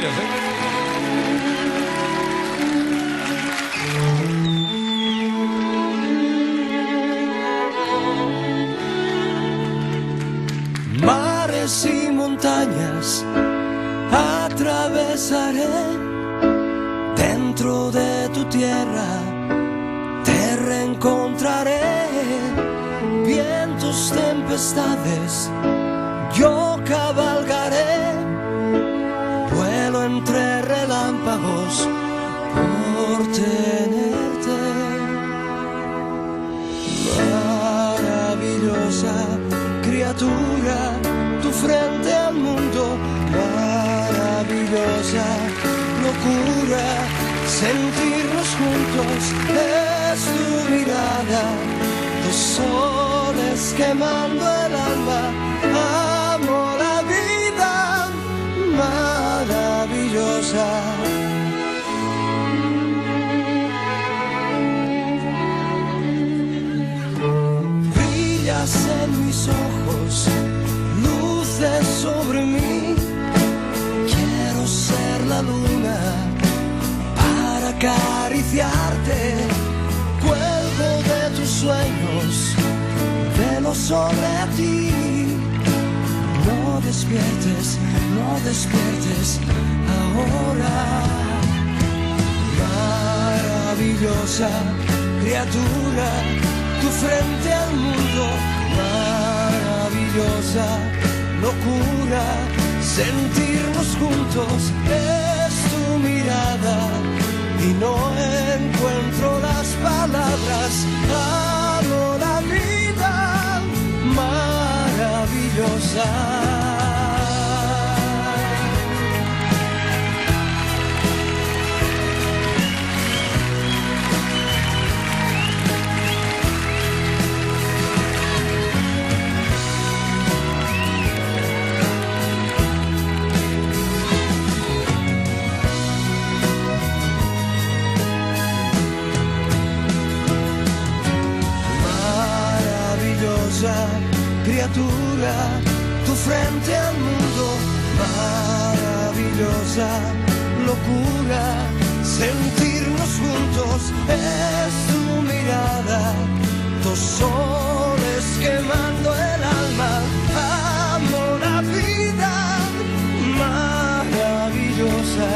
mentiras, Mares y montañas atravesaré, dentro de tu tierra te reencontraré. Vientos, tempestades, yo cabalgaré, vuelo entre relámpagos por tenerte. Maravillosa criatura, tu frente al mundo, maravillosa locura, sentirnos juntos, es tu mirada, dos soles quemando el alma, amo la vida maravillosa. Brillas en mis ojos, luces sobre mí, quiero ser la luna para acariciarte, cuelgo de tus sueños, velo sobre ti. No despiertes, no despiertes ahora. Maravillosa criatura, tu frente al mundo, maravillosa locura, sentirnos juntos, es tu mirada y no encuentro las palabras, amo la vida maravillosa. Criatura, tu frente al mundo, maravillosa locura, sentirnos juntos, es tu mirada, dos soles quemando el alma, amo la vida maravillosa.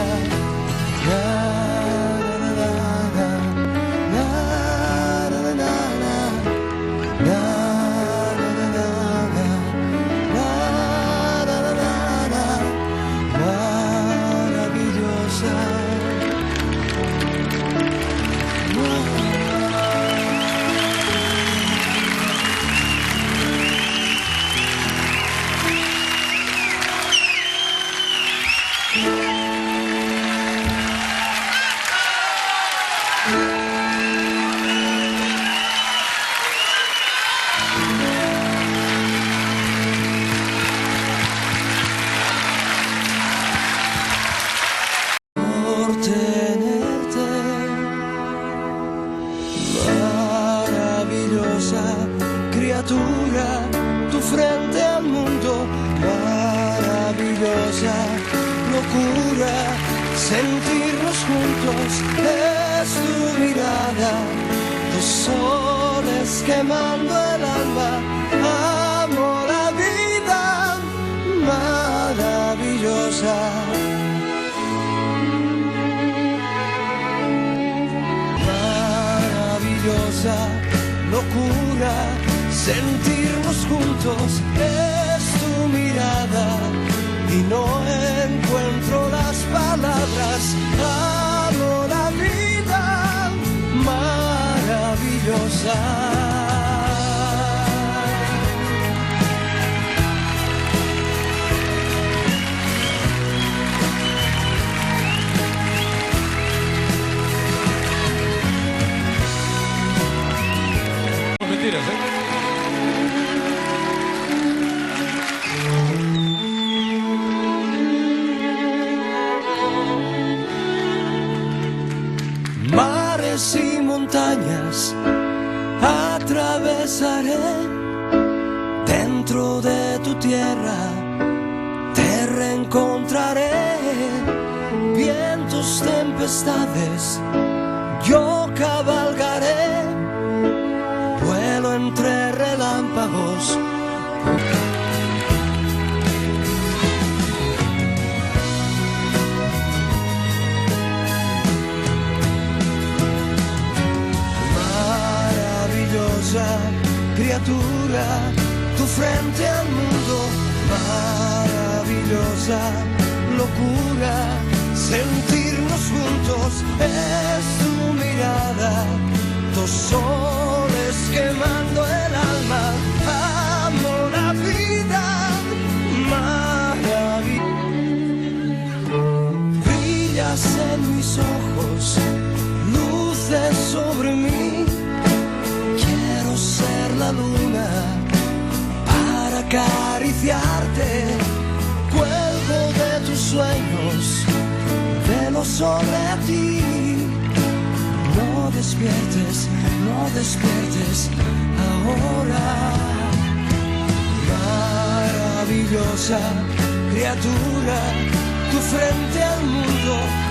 Criatura, tu frente al mundo, maravillosa locura, sentirnos juntos, es tu mirada, dos soles quemando el alma, amo la vida maravillosa. Maravillosa locura, sentirnos juntos, es tu mirada y no encuentro las palabras, amo la vida maravillosa. Mentiras, Mares y montañas atravesaré, dentro de tu tierra te reencontraré. tus tempestades yo cabalgaré, vuelo entre relámpagos. Maravillosa criatura, tu frente al mundo, maravillosa locura, sentirnos juntos es tu mirada, dos soles quemando el alma, amo la vida, brillas en mis ojos, luces sobre mí, quiero ser la luna para acariciarte, cuelgo de tus sueños, velo sobre ti. No despiertes ahora. Maravillosa criatura, tu frente al mundo